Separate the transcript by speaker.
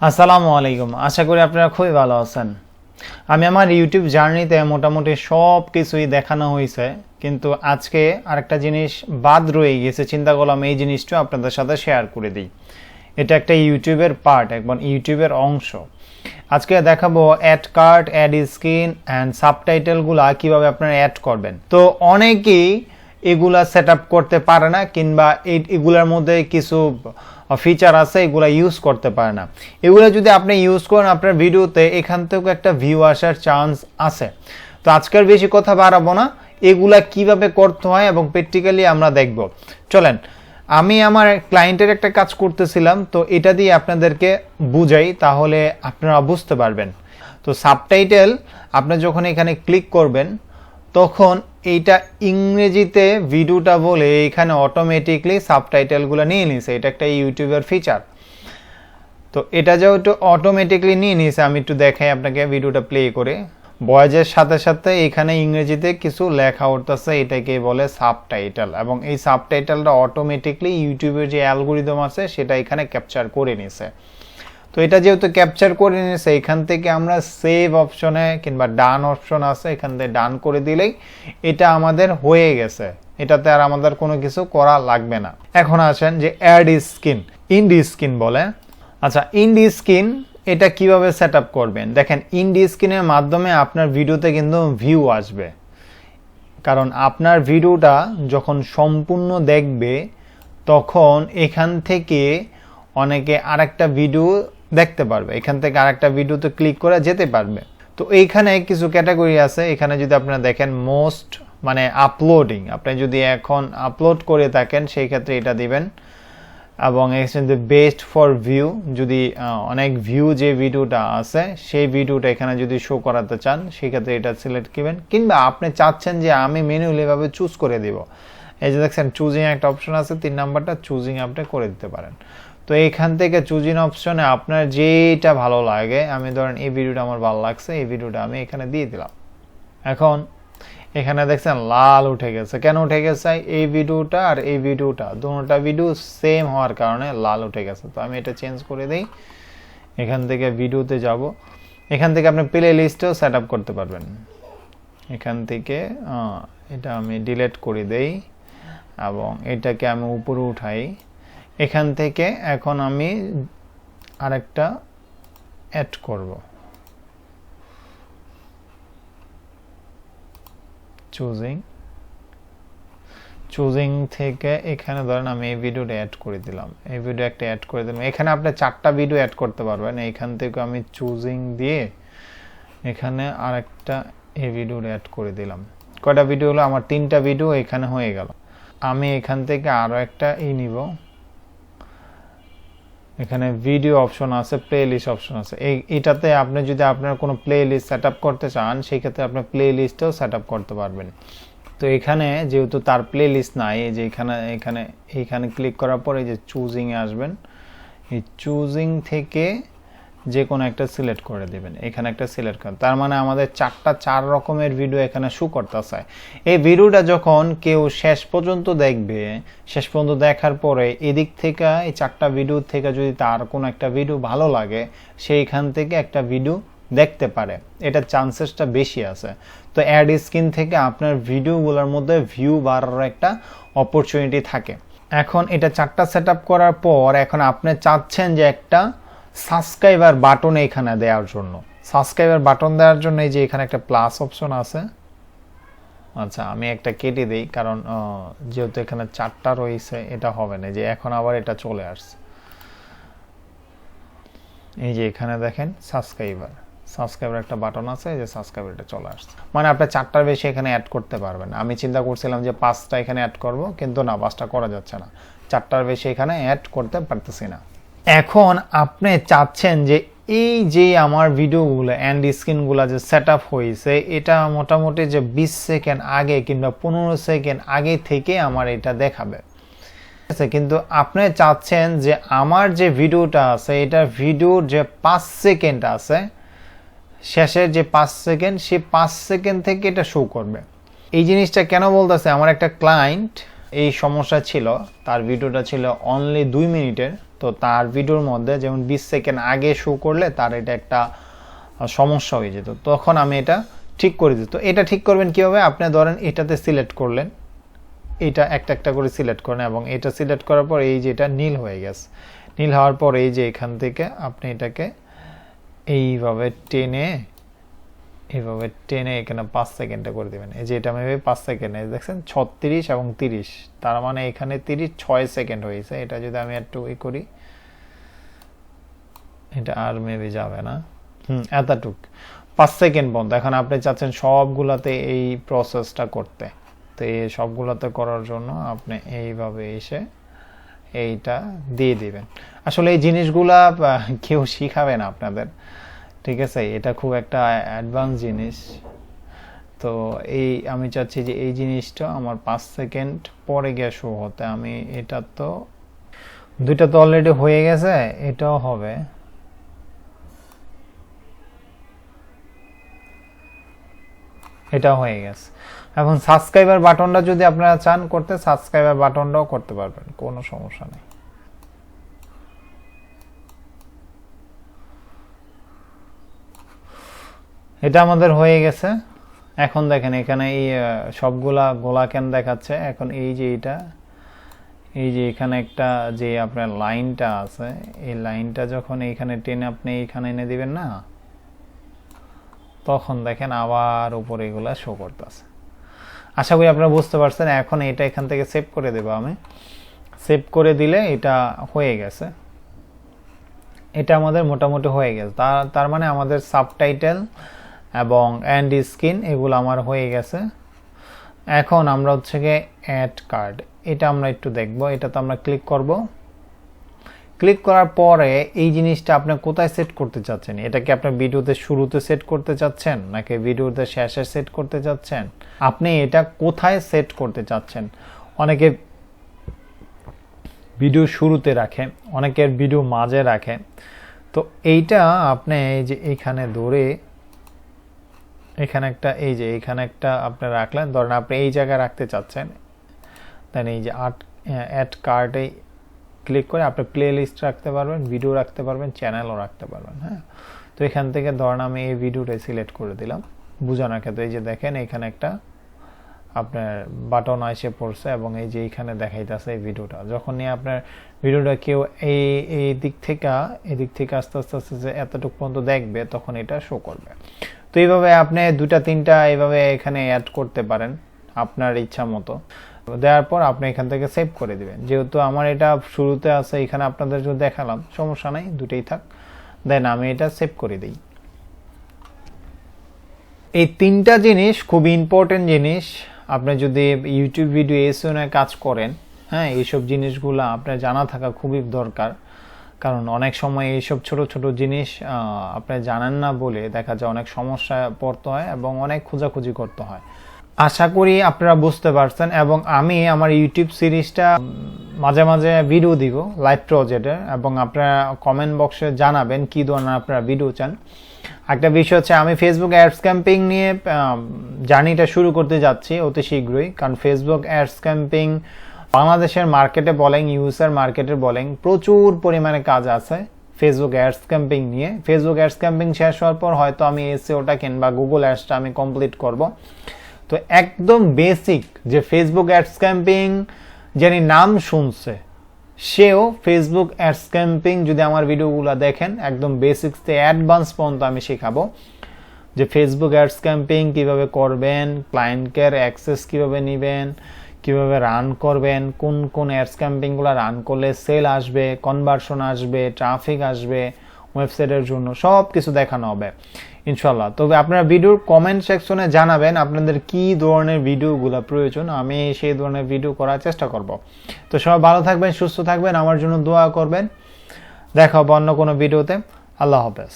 Speaker 1: আসসালামু আলাইকুম, আশা করি আপনারা খুবই ভালো আছেন। আমি আমার ইউটিউব জার্নিতে মোটামুটি সব কিছুই দেখানো হয়েছে, কিন্তু আজকে আরেকটা জিনিস বাদ রয়ে গেছে। চিন্তা করলাম এই জিনিসটা আপনাদের সাথে শেয়ার করে দিই। এটা একটা ইউটিউবের পার্ট, একবার ইউটিউবের অংশ। আজকে দেখাবো add card, add screen and সাবটাইটেলগুলা কীভাবে আপনারা অ্যাড করবেন। তো অনেকেই এগুলা সেট আপ করতে পারে না, কিংবা এগুলার মধ্যে কিছু ফিচার আছে এগুলা ইউজ করতে পারে না। এগুলো যদি আপনি ইউজ করেন আপনার ভিডিওতে, এখান থেকেও একটা ভিউ আসার চান্স আছে। তো আজকের বেশি কথা বাড়াবো না, এগুলা কিভাবে করতে হয় এবং প্র্যাকটিক্যালি আমরা দেখব। চলেন, আমি আমার ক্লায়েন্টের একটা কাজ করতেছিলাম, তো এটা দিয়ে আপনাদেরকে বুঝাই, তাহলে আপনারা বুঝতে পারবেন। তো সাবটাইটেল আপনি যখন এখানে ক্লিক করবেন, তখন এইটা ইংরেজিতে ভিডিওটা বলে এখানে অটোমেটিকলি সাবটাইটেলগুলো নিয়ে নিছে। এটা একটা ইউটিউবের ফিচার। তো এটা যেহেতু অটোমেটিকলি নিয়ে নিছে, আমি একটু দেখাই আপনাকে ভিডিওটা প্লে করে। ভয়েসের সাথে সাথে এখানে ইংরেজিতে কিছু লেখা উঠতেছে, এটাকে বলে সাবটাইটেল, এবং এই সাবটাইটেলটা অটোমেটিকলি ইউটিউবের যে অ্যালগোরিদম আছে সেটা এখানে ক্যাপচার করে নিছে। তো এটা যেহেতু ক্যাপচার করে নিয়েছে, এখান থেকে আমরা সেভ অপশনে কিংবা ডান অপশন আছে, এখান থেকে ডান করে দিলেই এটা আমাদের হয়ে গেছে। এটাতে আর আমাদের কোনো কিছু করা লাগবে না। এখন আসেন যে অ্যাড স্ক্রিন, ইন্ডি স্ক্রিন বলে। আচ্ছা, ইন্ডি স্ক্রিন এটা কিভাবে সেট আপ করবেন দেখেন। ইন্ডি স্ক্রিনের মাধ্যমে আপনার ভিডিওতে কিন্তু ভিউ আসবে, কারণ আপনার ভিডিওটা যখন সম্পূর্ণ দেখবে তখন এখান থেকে অনেকে আরেকটা ভিডিও দেখতে পারবে, এখান থেকে আরেকটা ভিডিওতে ক্লিক করে যেতে পারবে। তো এইখানে কিছু ক্যাটাগরি আছে। এখানে যদি আপনারা দেখেন মোস্ট মানে আপলোডিং, আপনি যদি এখন আপলোড করে থাকেন সেই ক্ষেত্রে এটা দিবেন, এবং এখানে বেস্ট ফর ভিউ, যদি অনেক ভিউ যে ভিডিওটা আছে সেই ভিডিওটা এখানে যদি শো করাতে চান সেই ক্ষেত্রে এটা সিলেক্ট করবেন, কিংবা আপনি চাচ্ছেন যে আমি ম্যানুয়ালি ভাবে চুজ করে দিব, এই যে দেখছেন চুজিং একটা অপশন আছে, 3 নাম্বারটা চুজিং আপনি করে দিতে পারেন। তো এইখান থেকে চুজিং অপশনে আপনার যেটা ভালো লাগে, আমি ধরেন এই ভিডিওটা আমার ভালো লাগছে, এই ভিডিওটা আমি এখানে দিয়ে দিলাম। এখন এখানে দেখছেন লাল উঠে গেছে। কেন উঠে গেছে? এই ভিডিওটা আর এই ভিডিওটা, দুটোটা ভিডিও সেম হওয়ার কারণে লাল উঠে গেছে। তো আমি এটা চেঞ্জ করে দিই, এখান থেকে ভিডিওতে যাব। এখান থেকে আপনি প্লে লিস্টেও সেট আপ করতে পারবেন। এখান থেকে এটা আমি ডিলিট করে দেই এবং এটাকে আমি উপরে উঠাই। এখান থেকে এখন আমি আরেকটা অ্যাড করব, চুজিং থেকে এখানে ধরেন আমি এই ভিডিওটা অ্যাড করে দিলাম, এই ভিডিও একটা অ্যাড করে দিলাম। এখানে আপনি 4টা ভিডিও অ্যাড করতে পারবেন। এখান থেকে আমি চুজিং দিয়ে এখানে আরেকটা এই ভিডিওটা অ্যাড করে দিলাম। কয়টা ভিডিও হলো? আমার 3টা ভিডিও এখানে হয়ে গেল। আমি এখান থেকে আরো একটা নিব। এখানে ভিডিও অপশন আছে, প্লে লিস্ট অপশন আছে। এটাতে আপনি যদি আপনার কোনো প্লে লিস্ট সেট আপ করতে চান সেই ক্ষেত্রে আপনি প্লে লিস্টেও সেট আপ করতে পারবেন। তো এখানে যেহেতু তার প্লে লিস্ট নাই, এই যে এখানে ক্লিক করার পর এই যে চুজিংয়ে আসবেন, এই চুজিং থেকে যে কোনো একটা সিলেক্ট করে দিবেন। এখানে একটা সিলেক্ট করেন, তার মানে আমাদের 4 রকমের ভিডিও এখানে শো করতেছে। এই ভিডিওটা যখন কেউ শেষ পর্যন্ত দেখবে, শেষ পর্যন্ত দেখার পরে এদিক থেকে এই 4টা ভিডিও থেকে যদি তার কোনো একটা ভিডিও ভালো লাগে, সেইখান থেকে একটা ভিডিও দেখতে পারে, এটার চান্সেসটা বেশি আছে। তো অ্যাড স্ক্রিন থেকে আপনার ভিডিওগুলোর মধ্যে ভিউ বাড়ার একটা অপরচুনিটি থাকে। এখন এটা 4টা সেট আপ করার পর এখন আপনি চাচ্ছেন যে একটা সাবস্ক্রাইবার বাটন এখানে দেওয়ার জন্য। সাবস্ক্রাইবার বাটন দেওয়ার জন্য এই যে এখানে একটা প্লাস অপশন আছে। আচ্ছা, আমি একটা কেটে দেই, কারণ যেহেতু এখানে 4টা রয়েছে এটা হবে না। যে এখন আবার এটা চলে আসছে, এই যে এখানে দেখেন সাবস্ক্রাইবার একটা বাটন আছে, এই যে সাবস্ক্রাইবারটা চলে আসছে। মানে আপনি 4টার বেশি এখানে অ্যাড করতে পারবেন। আমি চিন্তা করছিলাম যে 5টা এখানে অ্যাড করব, কিন্তু না, 5টা করা যাচ্ছে না। 4টার বেশি এখানে অ্যাড করতে পারতেছি না। এখন আপনি চাচ্ছেন যে এই যে আমার ভিডিওগুলো এন্ড স্ক্রিনগুলো যে সেট আপ হয়েছে, এটা মোটামুটি যে 20 সেকেন্ড আগে কিংবা 15 সেকেন্ড আগে থেকে আমার এটা দেখাবে, কিন্তু আপনি চাচ্ছেন যে আমার যে ভিডিওটা আছে, এটা ভিডিওর যে 5 সেকেন্ড আছে, শেষের যে 5 সেকেন্ড, সেই 5 সেকেন্ড থেকে এটা শো করবে। এই জিনিসটা কেন বলতেছে, আমার একটা ক্লায়েন্ট এই সমস্যা ছিল, তার ভিডিওটা ছিল অনলি 2 মিনিটের, তো তার ভিডিওর মধ্যে যেমন 20 সেকেন্ড আগে শো করলে তার এটা একটা সমস্যা হয়ে যেত, তখন আমি এটা ঠিক করে দিই। তো এটা ঠিক করবেন কীভাবে, আপনি ধরেন এটাতে সিলেক্ট করলেন, এটা একটা একটা করে সিলেক্ট করেন এবং এটা সিলেক্ট করার পর এই যে এটা নীল হয়ে গেছে, নীল হওয়ার পর এই যে এখান থেকে আপনি এটাকে এইভাবে টেনে এখানে 5 সেকেন্ডে করে দেবেন। এই যে এটা আমি 5 সেকেন্ড, দেখছেন 36 এবং 30, তার মানে এখানে 6 সেকেন্ড হয়েছে। এটা যদি আমি একটু করি, এটা আর মেবি যাবে না, এতটুক 5 সেকেন্ড বন্ধ। এখন আপনি চাচ্ছেন সবগুলাতে এই প্রসেসটা করতে, তো এই সবগুলাতে করার জন্য আপনি এইভাবে এসে এইটা দিয়ে দিবেন। আসলে এই জিনিসগুলা কেউ শিখাবে না আপনাদের, ঠিক আছে, এটা খুব একটা অ্যাডভান্স জিনিস। তো এই আমি চাচ্ছি যে এই জিনিসটা আমার 5 সেকেন্ড পরে গিয়ে শো হতে, আমি এটা তো দুইটা তো অলরেডি হয়ে গেছে, এটাও হবে। এটা হয়ে গেছে। এখন সাবস্ক্রাইবার বাটনটা যদি আপনারা চান করতে, সাবস্ক্রাইবার বাটনটাও করতে পারবেন, কোনো সমস্যা নেই। এটা আমাদের হয়ে গেছে। এখন দেখেন এখানে এই সবগুলা গোলা কেন দেখাচ্ছে। এখন এই যে এটা, এই যে এখানে একটা যে আপনার লাইনটা আছে, এই লাইনটা যখন এইখানে টেনে আপনি এইখানে এনে দিবেন না, তখন দেখেন আবার উপরে এগুলা শো করতেছে। আশা করি আপনারা বুঝতে পারছেন। এখন এটা এখান থেকে সেভ করে দেব আমি, সেভ করে দিলে এটা হয়ে গেছে। এটা আমাদের মোটামুটি হয়ে গেছে। তার মানে আমাদের সাবটাইটেল এবং এন্ড স্ক্রিন এগুলো আমার হয়ে গেছে। এখন আমরা হচ্ছে গিয়ে অ্যাড কার্ড, এটা আমরা একটু দেখব। এটাতে আমরা ক্লিক করব। ক্লিক করার পরে এই জিনিসটা আপনি কোথায় সেট করতে চাচ্ছেন, এটা কি আপনার ভিডিওতে শুরুতে সেট করতে চাচ্ছেন নাকি ভিডিওতে শেষে সেট করতে চাচ্ছেন, আপনি এটা কোথায় সেট করতে চাচ্ছেন। অনেকে ভিডিও শুরুতে রাখে, অনেকের ভিডিও মাঝে রাখে। তো এইটা আপনি এই যে এইখানে ধরে এখানে একটা, এই যে এখানে একটা আপনি রাখলেন, ধরেন আপনি এই জায়গায় রাখতে চাচ্ছেন, দেন এই যে অ্যাড কার্ডে ক্লিক করে আপনি প্লে লিস্ট রাখতে পারবেন, ভিডিও রাখতে পারবেন, চ্যানেলও রাখতে পারবেন। হ্যাঁ, তো এখান থেকে ধরেন আমি এই ভিডিওটাই সিলেক্ট করে দিলাম বোঝানোর ক্ষেত্রে। এই যে দেখেন এখানে একটা আপনার বাটন এসে পড়ছে এবং এই যে এইখানে দেখাইতেছে এই ভিডিওটা। যখনই আপনার ভিডিওটা কেউ এই দিক থেকে আস্তে আস্তে আস্তে এতটুকু পর্যন্ত দেখবে, তখন এটা শো করবে। তো এইভাবে আপনি 2-3টা এইভাবে এখানে অ্যাড করতে পারেন আপনার ইচ্ছা মতো। দেওয়ার পর আপনি এখান থেকে সেভ করে দিবেন। যেহেতু আমার এটা শুরুতে আছে, এখানে আপনাদের যদি দেখালাম, সমস্যা নাই, দুটোই থাক। দেন আমি এটা সেভ করে দিই। এই 3টা জিনিস খুব ইম্পর্টেন্ট জিনিস। আপনি যদি ইউটিউব ভিডিও এসইও নিয়ে কাজ করেন, হ্যাঁ, এইসব জিনিসগুলো আপনার জানা থাকা খুবই দরকার। কারণ অনেক সময় এইসব ছোট ছোট জিনিস আপনি জানেন না বলে দেখা যায় অনেক সমস্যায় পড়তে হয় এবং অনেক খোঁজাখুঁজি করতে হয়। আশা করি আপনারা বুঝতে পারছেন। এবং আমি আমার ইউটিউব সিরিজটা মাঝে মাঝে ভিডিও দিব লাইভ প্রজেক্টের, এবং আপনারা কমেন্ট বক্সে জানাবেন কী ধরনের আপনারা ভিডিও চান। একটা বিষয় হচ্ছে, আমি ফেসবুক অ্যাডস ক্যাম্পিং নিয়ে জার্নিটা শুরু করতে যাচ্ছি অতি শীঘ্রই। কারণ ফেসবুক অ্যাডস ক্যাম্পিং বাংলাদেশের মার্কেটে বলেন, ইউএসএর মার্কেটে বলেন, প্রচুর পরিমাণে কাজ আছে ফেসবুক অ্যাডস ক্যাম্পিং নিয়ে। ফেসবুক অ্যাডস ক্যাম্পিং শেষ হওয়ার পর হয়তো আমি এসইওটা কিংবা গুগল অ্যাডসটা আমি কমপ্লিট করব। তো একদম বেসিক যে ফেসবুক অ্যাডস ক্যাম্পিং যিনি নাম শুনছে, সেও ফেসবুক অ্যাডস ক্যাম্পিং যদি আমার ভিডিওগুলো দেখেন, একদম বেসিক্স থেকে অ্যাডভান্স পর্যন্ত আমি শেখাবো যে ফেসবুক অ্যাডস ক্যাম্পিং কীভাবে করবেন, ক্লায়েন্টকে অ্যাক্সেস কীভাবে নেবেন, কীভাবে রান করবেন, কোন কোন অ্যাডস ক্যাম্পিংগুলো রান করলে সেল আসবে, কনভার্সন আসবে, ট্রাফিক আসবে ওয়েবসাইটের জন্য, সব কিছু দেখানো হবে ইনশাল্লাহ। তবে আপনারা ভিডিওর কমেন্ট সেকশনে জানাবেন আপনাদের কি ধরনের ভিডিওগুলো প্রয়োজন, আমি সেই ধরনের ভিডিও করার চেষ্টা করব। তো সবাই ভালো থাকবেন, সুস্থ থাকবেন, আমার জন্য দোয়া করবেন। দেখা হবে অন্য কোনো ভিডিওতে। আল্লাহ হাফেজ।